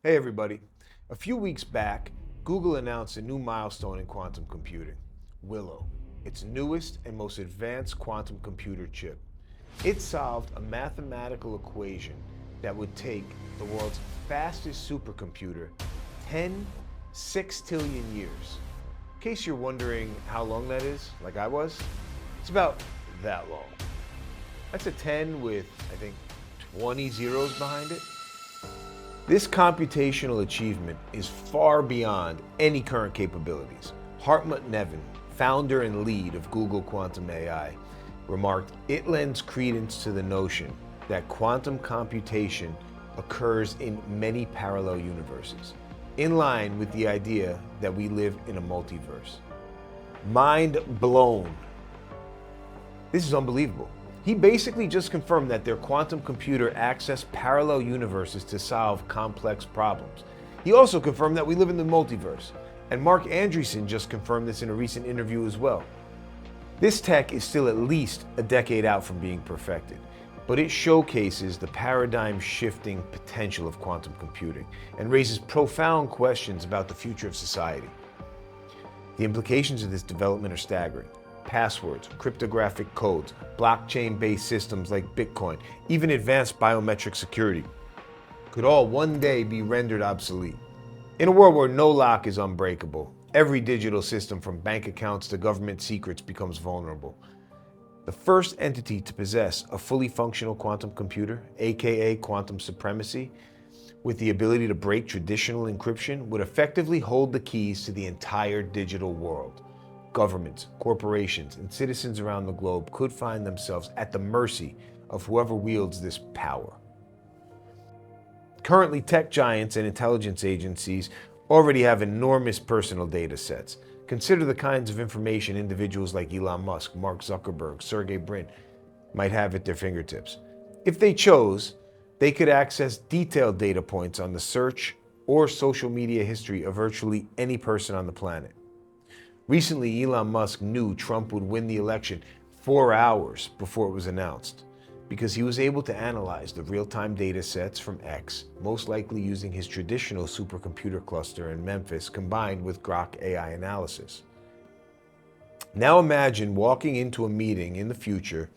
Hey everybody. A few weeks back, Google announced a new milestone in quantum computing, Willow, its newest and most advanced quantum computer chip. It solved a mathematical equation that would take the world's fastest supercomputer 10 sextillion years. In case you're wondering how long that is, like I was, it's about that long. That's a 10 with, I think, 20 zeros behind it. This computational achievement is far beyond any current capabilities. Hartmut Neven, founder and lead of Google Quantum AI, remarked, "It lends credence to the notion that quantum computation occurs in many parallel universes, in line with the idea that we live in a multiverse." Mind blown. This is unbelievable. He basically just confirmed that their quantum computer accessed parallel universes to solve complex problems. He also confirmed that we live in the multiverse, and Mark Andreessen just confirmed this in a recent interview as well. This tech is still at least a decade out from being perfected, but it showcases the paradigm-shifting potential of quantum computing and raises profound questions about the future of society. The implications of this development are staggering. Passwords, cryptographic codes, blockchain-based systems like Bitcoin, even advanced biometric security could all one day be rendered obsolete. In a world where no lock is unbreakable, every digital system from bank accounts to government secrets becomes vulnerable. The first entity to possess a fully functional quantum computer, aka quantum supremacy, with the ability to break traditional encryption, would effectively hold the keys to the entire digital world. Governments, corporations, and citizens around the globe could find themselves at the mercy of whoever wields this power. Currently, tech giants and intelligence agencies already have enormous personal data sets. Consider the kinds of information individuals like Elon Musk, Mark Zuckerberg, Sergey Brin might have at their fingertips. If they chose, they could access detailed data points on the search or social media history of virtually any person on the planet. Recently, Elon Musk knew Trump would win the election 4 hours before it was announced because he was able to analyze the real-time data sets from X, most likely using his traditional supercomputer cluster in Memphis combined with Grok AI analysis. Now imagine walking into a meeting in the future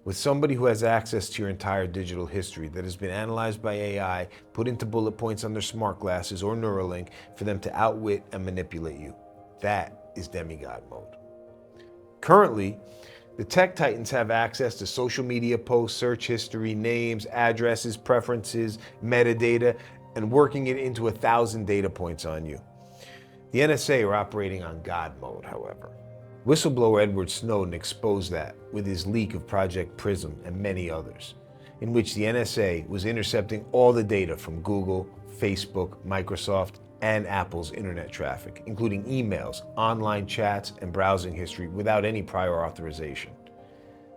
with somebody who has access to your entire digital history that has been analyzed by AI, put into bullet points on their smart glasses or Neuralink for them to outwit and manipulate you. That is demigod mode. Currently, the tech titans have access to social media posts, search history, names, addresses, preferences, metadata, and working it into 1,000 data points on you. The NSA are operating on God mode, however. Whistleblower Edward Snowden exposed that with his leak of Project Prism and many others, in which the NSA was intercepting all the data from Google, Facebook, Microsoft, and Apple's internet traffic, including emails, online chats, and browsing history without any prior authorization.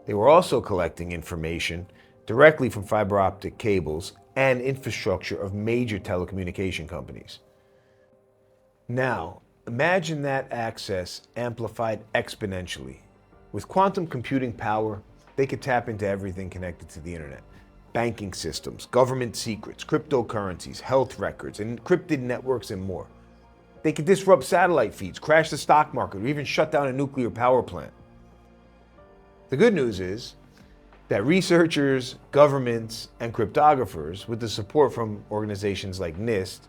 They were also collecting information directly from fiber optic cables and infrastructure of major telecommunication companies. Now, imagine that access amplified exponentially. With quantum computing power, they could tap into everything connected to the internet. Banking systems, government secrets, cryptocurrencies, health records, encrypted networks, and more. They could disrupt satellite feeds, crash the stock market, or even shut down a nuclear power plant. The good news is that researchers, governments, and cryptographers, with the support from organizations like NIST,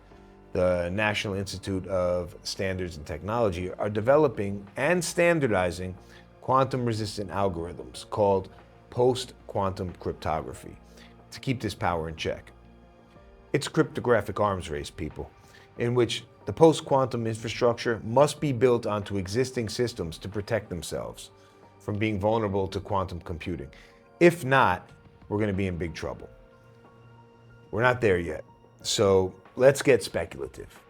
the National Institute of Standards and Technology, are developing and standardizing quantum-resistant algorithms called post-quantum cryptography to keep this power in check. It's a cryptographic arms race, people, in which the post-quantum infrastructure must be built onto existing systems to protect themselves from being vulnerable to quantum computing. If not, we're going to be in big trouble. We're not there yet, so let's get speculative.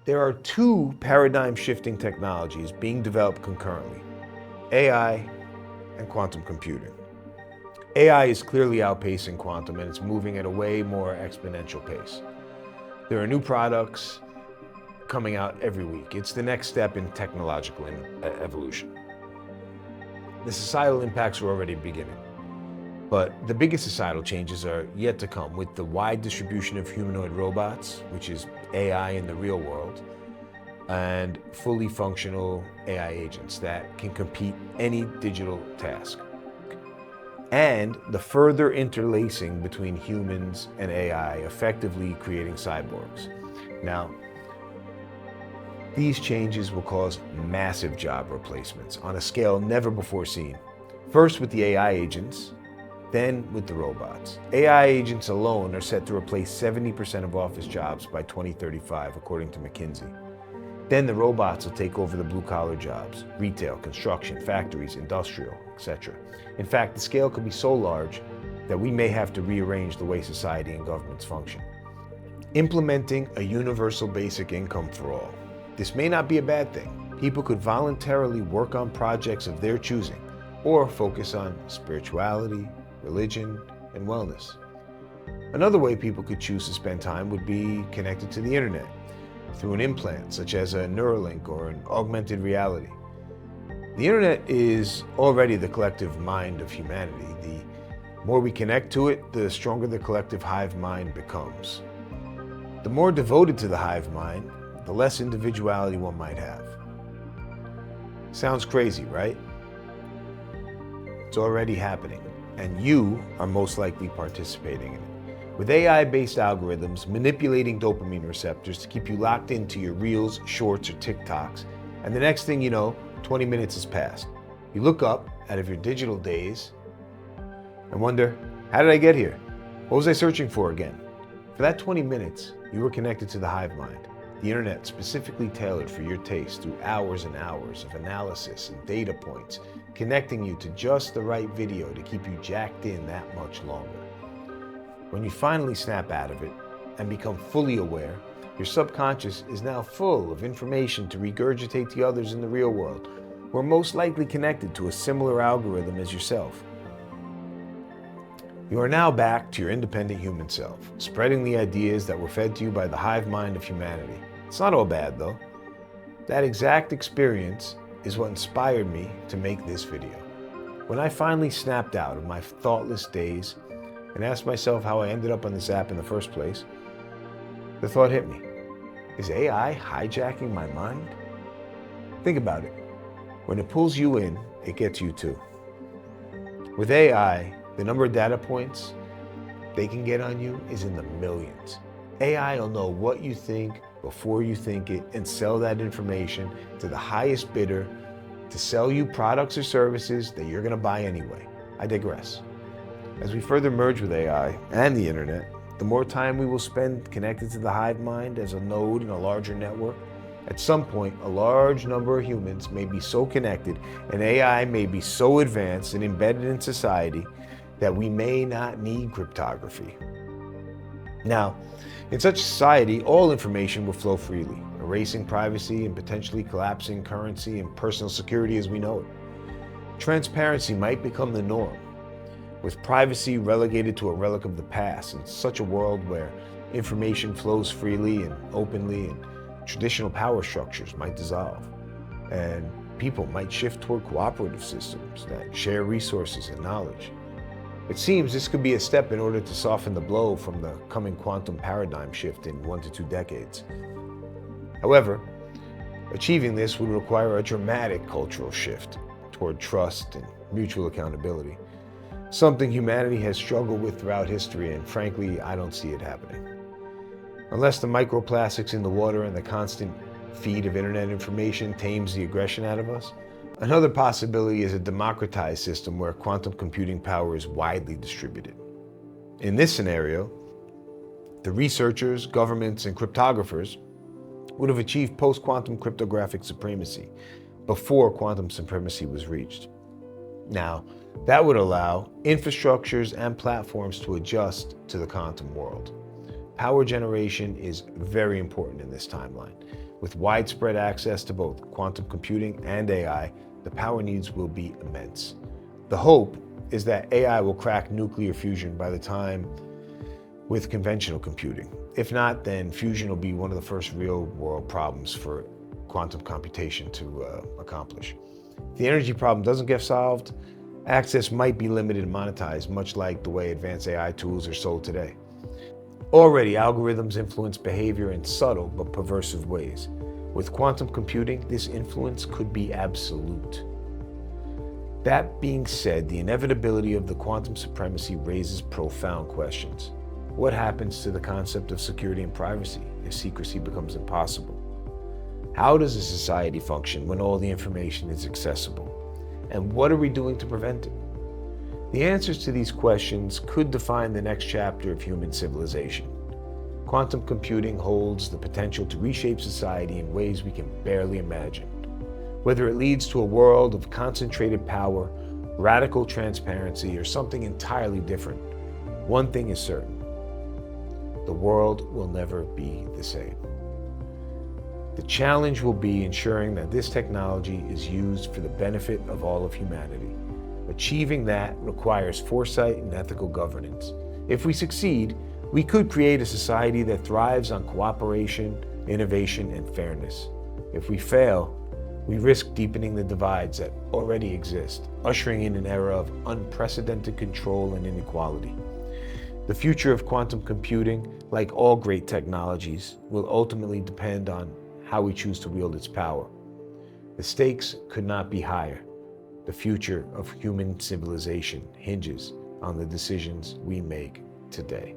There are two paradigm-shifting technologies being developed concurrently: AI and quantum computing. AI is clearly outpacing quantum, and it's moving at a way more exponential pace. There are new products coming out every week. It's the next step in technological evolution. The societal impacts are already beginning. But the biggest societal changes are yet to come with the wide distribution of humanoid robots, which is AI in the real world, and fully functional AI agents that can complete any digital task. And the further interlacing between humans and AI, effectively creating cyborgs. Now, these changes will cause massive job replacements on a scale never before seen. First with the AI agents, then with the robots. AI agents alone are set to replace 70% of office jobs by 2035, according to McKinsey. Then the robots will take over the blue-collar jobs, retail, construction, factories, industrial, etc. In fact, the scale could be so large that we may have to rearrange the way society and governments function. Implementing a universal basic income for all. This may not be a bad thing. People could voluntarily work on projects of their choosing, or focus on spirituality, religion, and wellness. Another way people could choose to spend time would be connected to the internet through an implant, such as a Neuralink or an augmented reality. The internet is already the collective mind of humanity. The more we connect to it, the stronger the collective hive mind becomes. The more devoted to the hive mind, the less individuality one might have. Sounds crazy, right? It's already happening, and you are most likely participating in it. With AI-based algorithms manipulating dopamine receptors to keep you locked into your Reels, Shorts, or TikToks, and the next thing you know, 20 minutes has passed. You look up out of your digital daze and wonder, how did I get here? What was I searching for again? For that 20 minutes, you were connected to the hive mind, the internet specifically tailored for your taste through hours and hours of analysis and data points, connecting you to just the right video to keep you jacked in that much longer. When you finally snap out of it and become fully aware, your subconscious is now full of information to regurgitate to others in the real world, who are most likely connected to a similar algorithm as yourself. You are now back to your independent human self, spreading the ideas that were fed to you by the hive mind of humanity. It's not all bad, though. That exact experience is what inspired me to make this video. When I finally snapped out of my thoughtless days and asked myself how I ended up on this app in the first place, the thought hit me. Is AI hijacking my mind? Think about it. When it pulls you in, it gets you too. With AI, the number of data points they can get on you is in the millions. AI will know what you think before you think it and sell that information to the highest bidder to sell you products or services that you're going to buy anyway. I digress. As we further merge with AI and the internet, the more time we will spend connected to the hive mind as a node in a larger network, at some point, a large number of humans may be so connected and AI may be so advanced and embedded in society that we may not need cryptography. Now, in such a society, all information will flow freely, erasing privacy and potentially collapsing currency and personal security as we know it. Transparency might become the norm, with privacy relegated to a relic of the past in such a world where information flows freely and openly and traditional power structures might dissolve, and people might shift toward cooperative systems that share resources and knowledge. It seems this could be a step in order to soften the blow from the coming quantum paradigm shift in 1 to 2 decades. However, achieving this would require a dramatic cultural shift toward trust and mutual accountability, something humanity has struggled with throughout history, and frankly, I don't see it happening. Unless the microplastics in the water and the constant feed of internet information tames the aggression out of us. Another possibility is a democratized system where quantum computing power is widely distributed. In this scenario, the researchers, governments, and cryptographers would have achieved post-quantum cryptographic supremacy before quantum supremacy was reached. Now, that would allow infrastructures and platforms to adjust to the quantum world. Power generation is very important in this timeline. With widespread access to both quantum computing and AI, the power needs will be immense. The hope is that AI will crack nuclear fusion by the time with conventional computing. If not, then fusion will be one of the first real-world problems for quantum computation to accomplish. If the energy problem doesn't get solved, Access might be limited and monetized, much like the way advanced AI tools are sold today. Already, algorithms influence behavior in subtle but perversive ways. With quantum computing, this influence could be absolute. That being said, the inevitability of the quantum supremacy raises profound questions. What happens to the concept of security and privacy if secrecy becomes impossible? How does a society function when all the information is accessible? And what are we doing to prevent it? The answers to these questions could define the next chapter of human civilization. Quantum computing holds the potential to reshape society in ways we can barely imagine. Whether it leads to a world of concentrated power, radical transparency, or something entirely different, one thing is certain: the world will never be the same. The challenge will be ensuring that this technology is used for the benefit of all of humanity. Achieving that requires foresight and ethical governance. If we succeed, we could create a society that thrives on cooperation, innovation, and fairness. If we fail, we risk deepening the divides that already exist, ushering in an era of unprecedented control and inequality. The future of quantum computing, like all great technologies, will ultimately depend on how we choose to wield its power. The stakes could not be higher. The future of human civilization hinges on the decisions we make today.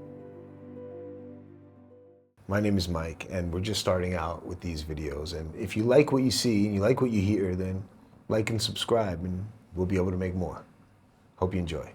My name is Mike, and we're just starting out with these videos. And if you like what you see and you like what you hear, then like and subscribe, and we'll be able to make more. Hope you enjoy.